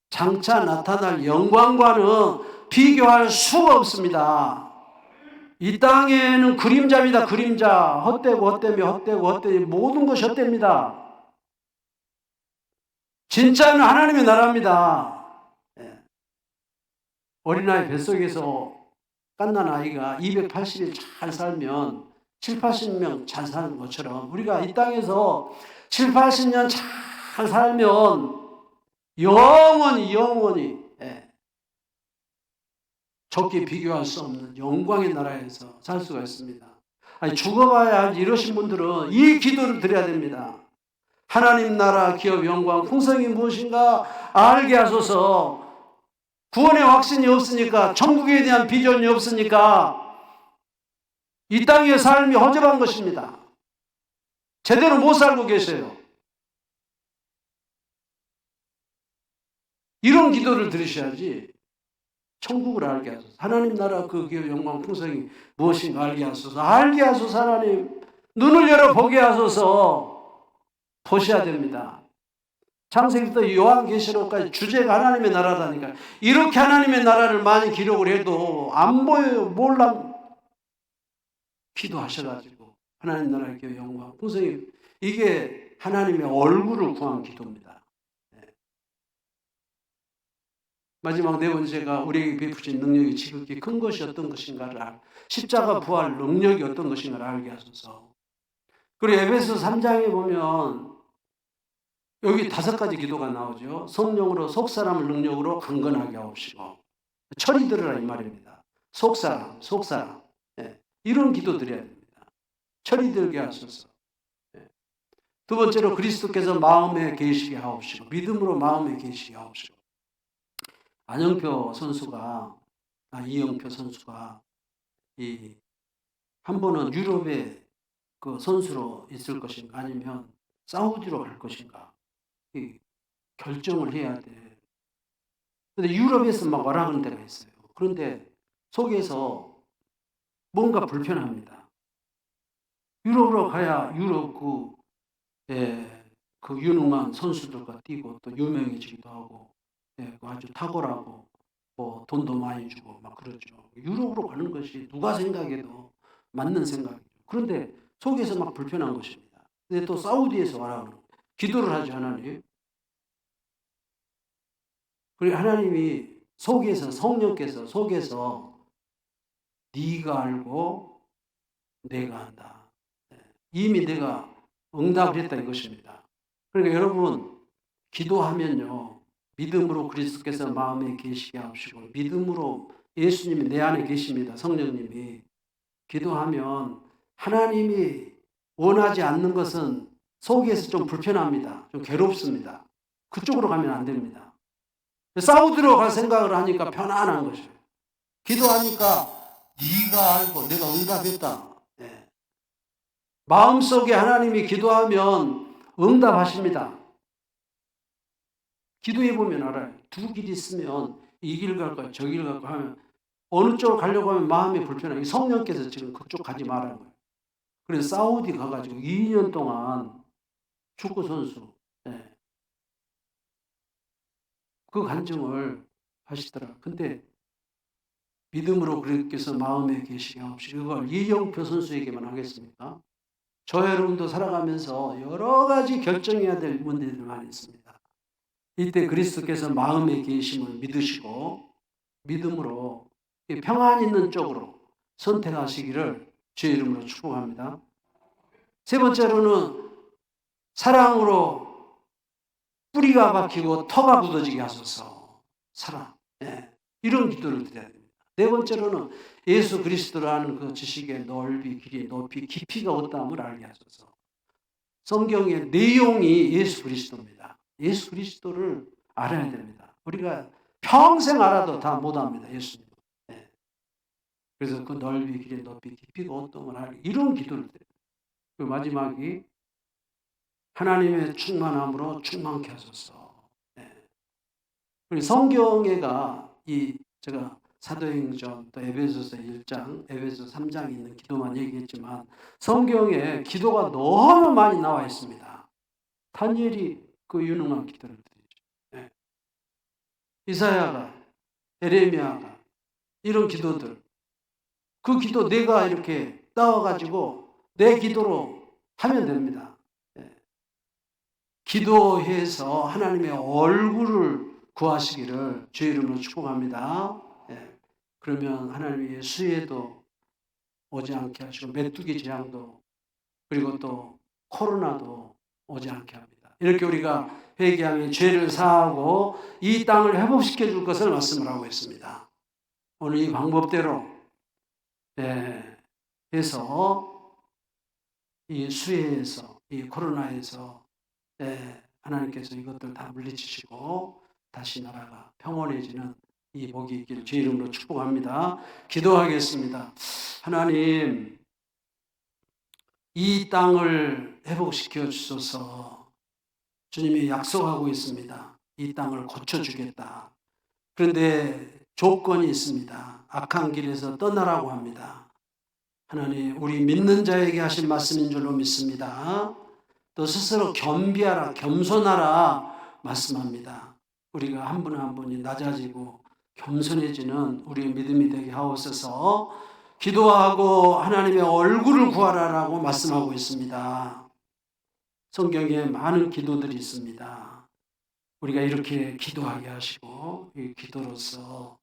장차 나타날 영광과는 비교할 수가 없습니다. 이 땅에는 그림자입니다. 그림자. 헛되고 헛되며 헛되고 헛되며 모든 것이 헛됩니다. 진짜는 하나님의 나라입니다. 어린아이 뱃속에서 갓난 아이가 280일 잘 살면 7, 80명 잘 사는 것처럼 우리가 이 땅에서 7, 80년 잘 살면 영원히 적게 비교할 수 없는 영광의 나라에서 살 수가 있습니다. 아니, 죽어봐야 이러신 분들은 이 기도를 드려야 됩니다. 하나님 나라 기업 영광 풍성이 무엇인가 알게 하소서. 구원의 확신이 없으니까, 천국에 대한 비전이 없으니까 이 땅의 삶이 허접한 것입니다. 제대로 못 살고 계세요. 이런 기도를 들으셔야지. 천국을 알게 하소서. 하나님 나라 그 기업 영광 풍성이 무엇인가 알게 하소서. 알게 하소서. 하나님 눈을 열어 보게 하소서. 보셔야 됩니다. 창세기부터 요한계시록까지 주제가 하나님의 나라라니까. 이렇게 하나님의 나라를 많이 기록을 해도 안 보여요. 몰라. 기도하셔가지고 하나님 나라의 기업 영광 풍성이, 이게 하나님의 얼굴을 구한 기도입니다. 마지막 네 번째가 우리에게 베푸신 능력이 지극히 큰 것이 어떤 것인가를 십자가 부활 능력이 어떤 것인가를 알게 하소서. 그리고 에베소 3장에 보면 여기 5가지 기도가 나오죠. 성령으로 속사람을 능력으로 강건하게 하옵시고, 철이 들으라 이 말입니다. 속사람 이런 기도 드려야 됩니다. 철이 들게 하소서. 두 번째로 그리스도께서 마음에 계시게 하옵시고, 믿음으로 마음에 계시게 하옵시고. 이영표 선수가 한 번은 유럽의 그 선수로 있을 것인가 아니면 사우디로 갈 것인가 결정을 해야 돼. 근데 유럽에서 막 war하는 데가 있어요. 그런데 속에서 뭔가 불편합니다. 유럽으로 가야 유럽 그 유능한 선수들과 뛰고 또 유명해지기도 하고, 아주 탁월하고 뭐 돈도 많이 주고 막 그러죠. 유럽으로 가는 것이 누가 생각해도 맞는 생각이죠. 그런데 속에서 막 불편한 것입니다. 근데 또 사우디에서 와라 기도를 하죠. 하나님. 그리고 하나님이 성령께서 속에서 네가 알고 내가 한다. 이미 내가 응답을 했다 이것입니다. 그러니까 여러분 기도하면요, 믿음으로 그리스도께서 마음에 계시게 하시고, 믿음으로 예수님이 내 안에 계십니다. 성령님이. 기도하면 하나님이 원하지 않는 것은 속에서 좀 불편합니다. 좀 괴롭습니다. 그쪽으로 가면 안 됩니다. 사우디로 갈 생각을 하니까 편안한 것이에요. 기도하니까 네가 알고 내가 응답했다. 마음속에 하나님이 기도하면 응답하십니다. 기도해보면 알아요. 두 길이 있으면 이 길 갈까 저 길 갈까 하면 어느 쪽으로 가려고 하면 마음이 불편해요. 성령께서 지금 그쪽 가지 말라는 거예요. 그래서 사우디 가가지고 2년 동안 축구 선수 그 간증을 하시더라. 근데 믿음으로 그리스도께서 마음에 계시게 하옵시고, 그걸 이영표 선수에게만 하겠습니까? 저 여러분도 살아가면서 여러 가지 결정해야 될 문제들이 많이 있습니다. 이때 그리스도께서 마음에 계심을 믿으시고 믿음으로 평안 있는 쪽으로 선택하시기를 주의 이름으로 축복합니다. 세 번째로는 사랑으로 뿌리가 박히고 터가 굳어지게 하소서. 사랑. 이런 기도를 드려야 됩니다. 네 번째로는 예수 그리스도라는 그 지식의 넓이, 길이, 높이, 깊이가 어떠함을 알게 하소서. 성경의 내용이 예수 그리스도입니다. 예수 그리스도를 알아야 됩니다. 우리가 평생 알아도 다 못합니다. 예수님. 그래서 그 넓이, 길이, 높이, 깊이가 어떠함을 알게, 이런 기도를 드려요. 그 마지막이 하나님의 충만함으로 충만케 하소서. 그리고 성경에가 제가 사도행전 또 에베소서 1장, 에베소 3장에 있는 기도만 얘기했지만 성경에 기도가 너무 많이 나와 있습니다. 다니엘이 그 유능한 기도를 드리죠. 네. 이사야가, 에레미야가 이런 기도들, 그 기도 내가 이렇게 따와가지고 내 기도로 하면 됩니다. 네. 기도해서 하나님의 얼굴을 구하시기를 주의 이름으로 축복합니다. 네. 그러면 하나님의 수혜도 오지 않게 하시고 메뚜기 재앙도 그리고 또 코로나도 오지 않게 합니다. 이렇게 우리가 회개하며 죄를 사하고 이 땅을 회복시켜 줄 것을 말씀을 하고 있습니다. 오늘 이 방법대로 해서 이 수해에서 이 코로나에서 하나님께서 이것들 다 물리치시고 다시 나라가 평온해지는 이 복이 있기를 주의 이름으로 축복합니다. 기도하겠습니다. 하나님, 이 땅을 회복시켜 주소서. 주님이 약속하고 있습니다. 이 땅을 고쳐주겠다. 그런데 조건이 있습니다. 악한 길에서 떠나라고 합니다. 하나님, 우리 믿는 자에게 하신 말씀인 줄로 믿습니다. 또 스스로 겸비하라, 겸손하라 말씀합니다. 우리가 한 분 한 분이 낮아지고 겸손해지는 우리의 믿음이 되게 하옵소서. 기도하고 하나님의 얼굴을 구하라라고 말씀하고 있습니다. 성경에 많은 기도들이 있습니다. 우리가 이렇게 기도하게 하시고 이 기도로서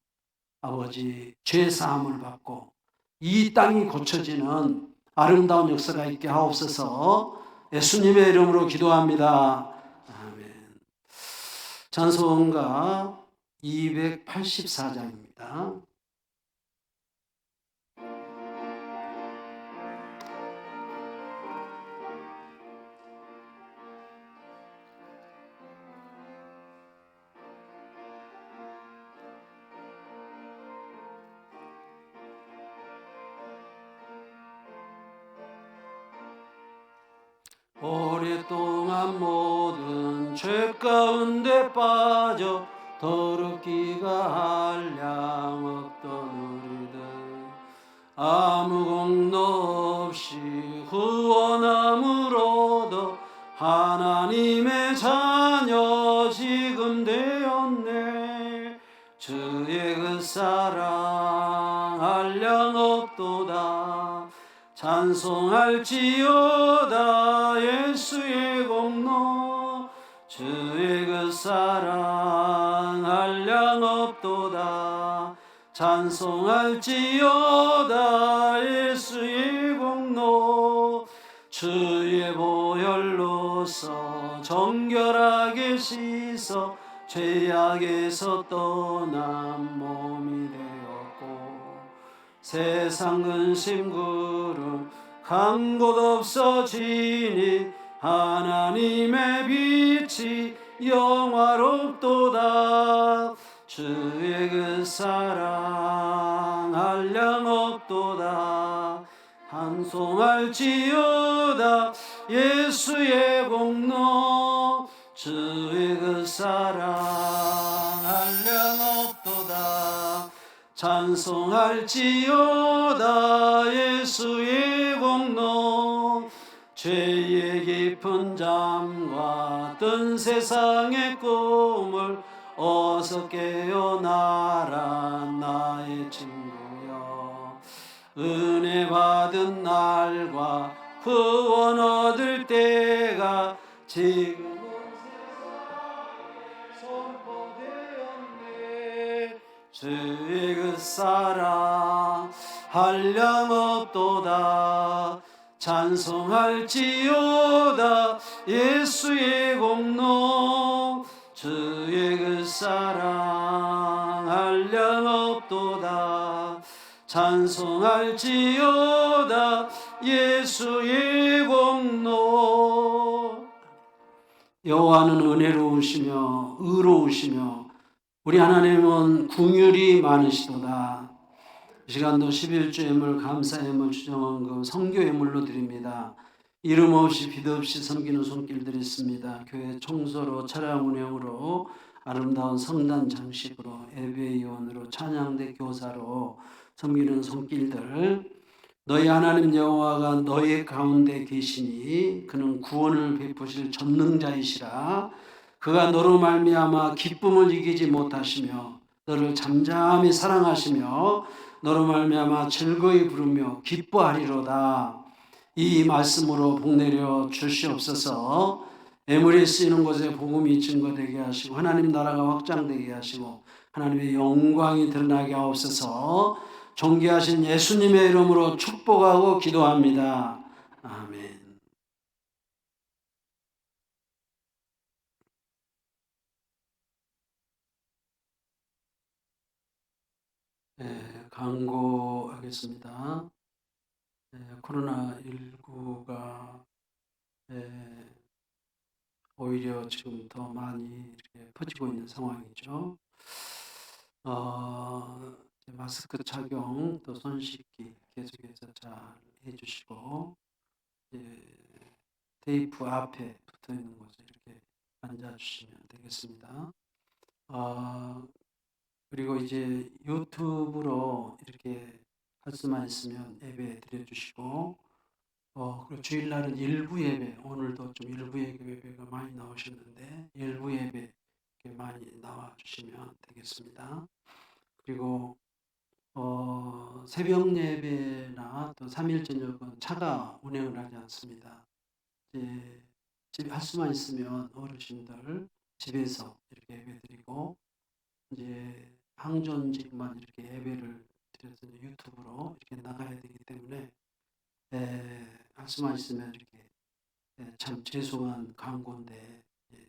아버지 죄 사함을 받고 이 땅이 고쳐지는 아름다운 역사가 있게 하옵소서. 예수님의 이름으로 기도합니다. 아멘. 찬송가 284장입니다. 오랫동안 모든 죄 가운데 빠져 더럽기가 한량 없던 우리들 아무 공로 없이 구원함으로도 하나님의 자녀 지금 되었네. 주의 그 사랑 한량 없도다. 찬송할지어다 예수의 공로. 주의 그 사랑 한량 없도다. 찬송할지어다 예수의 공로. 주의 보혈로서 정결하게 씻어 죄악에서 떠난 몸이 되었고 세상 근심 구름 간 곳 없어지니 하나님의 빛이 영화롭도다. 주의 그 사랑 한량 없도다. 찬송할지어다 예수의 공로. 주의 그 사랑 한량 없도다. 찬송할지어다 예수의 공로. 죄의 깊은 잠과 뜬 세상의 꿈을 어서 깨어나라 나의 친구여. 은혜 받은 날과 구원 얻을 때가 지금 선포되었네. 주의 그 사랑 한량 없도다. 찬송할지어다 예수의 공로. 주의 그 사랑 한량 없도다. 찬송할지어다 예수의 공로. 여호와는 은혜로우시며 의로우시며 우리 하나님은 긍휼이 많으시도다. 이 시간도 11주 예물 감사 예물 주정헌금 선교 예물로 드립니다. 이름 없이 빛 없이 섬기는 손길들이 있습니다. 교회 청소로 차량 운영으로 아름다운 성단 장식으로 예배위원으로 찬양대 교사로 섬기는 손길들, 너희 하나님 여호와가 너희 가운데 계시니 그는 구원을 베푸실 전능자이시라. 그가 너로 말미암아 기쁨을 이기지 못하시며 너를 잠잠히 사랑하시며 너로 말미암아 즐거이 부르며 기뻐하리로다. 이 말씀으로 복내려 주시옵소서. 애물이 쓰이는 곳에 복음이 증거되게 하시고 하나님 나라가 확장되게 하시고 하나님의 영광이 드러나게 하옵소서. 존귀하신 예수님의 이름으로 축복하고 기도합니다. 아멘. 광고하겠습니다. 코로나19가 오히려 지금 더 많이 이렇게 퍼지고 있는 상황이죠. 마스크 착용, 또 손 씻기 계속해서 잘 해주시고, 테이프 앞에 붙어 있는 곳에 이렇게 앉아주시면 되겠습니다. 그리고 이제 유튜브로 이렇게 할 수만 있으면 예배 드려주시고, 그리고 주일날은 일부 예배, 오늘도 좀 일부 예배가 많이 나오셨는데 일부 예배 이렇게 많이 나와주시면 되겠습니다. 그리고 새벽 예배나 또 3일 저녁은 차가 운행을 하지 않습니다. 이제 집에 할 수만 있으면 어르신들 집에서 이렇게 예배 드리고, 이제 항존직만 이렇게 예배를 드려서 유튜브로 이렇게 나가야 되기 때문에 할 수만 있으면 이렇게 참 죄송한 광고인데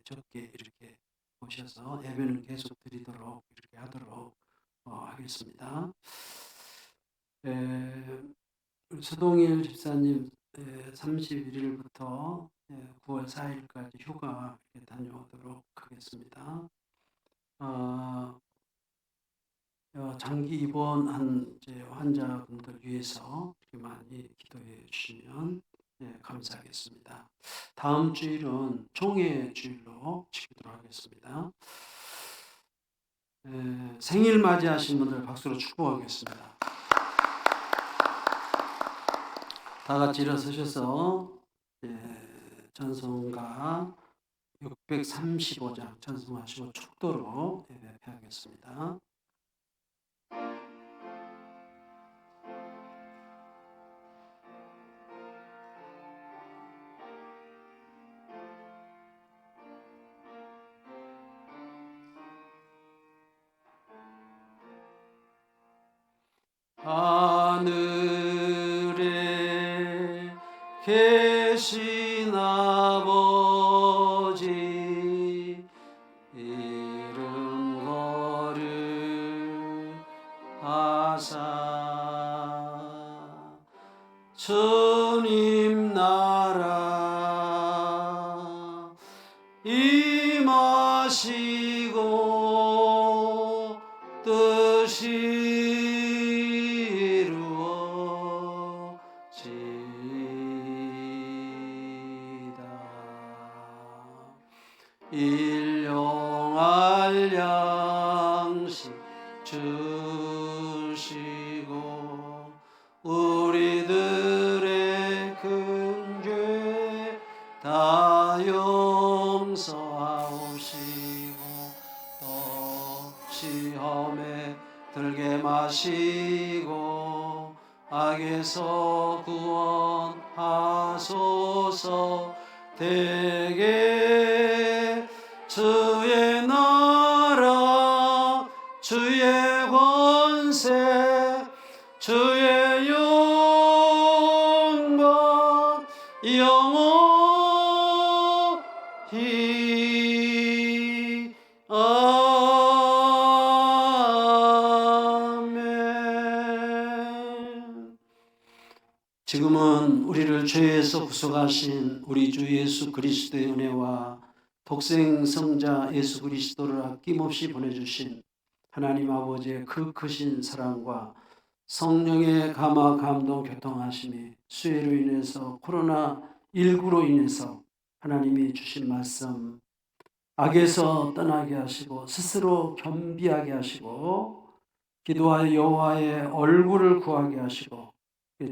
적게 이렇게 오셔서 예배는 계속 드리도록 이렇게 하도록 하겠습니다. 서동일 집사님 31일부터 9월 4일까지 휴가 다녀오도록 하겠습니다. 장기 입원한 환자분들 위해서 이렇게 많이 기도해 주시면 감사하겠습니다. 다음 주일은 종의 주일로 지키도록 하겠습니다. 생일 맞이하신 분들 박수로 축복하겠습니다. 다 같이 일어서셔서 찬송가 635장 찬송하시고 축도로 예배하겠습니다. 하늘에 계신 아버지 이름 거룩하사 주님 나라 임하시고 뜻이 일용할 양식 주시고 우리들의 큰 죄 다 용서하옵시고 또 시험에 들게 마시고 악에서 구원하소서. 대개 주의 나라 주의 권세 주의 영광 영원히 아멘. 지금은 우리를 죄에서 구속하신 우리 주 예수 그리스도의 은혜와 독생 성자 예수 그리스도를 아낌없이 보내주신 하나님 아버지의 그 크신 사랑과 성령의 감화 감동 교통하심이 수해로 인해서 코로나19로 인해서 하나님이 주신 말씀 악에서 떠나게 하시고 스스로 겸비하게 하시고 기도하여 여호와의 얼굴을 구하게 하시고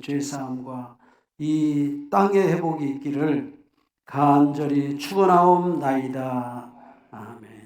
죄사함과 이 땅의 회복이 있기를 간절히 축원하옵나이다. 아멘.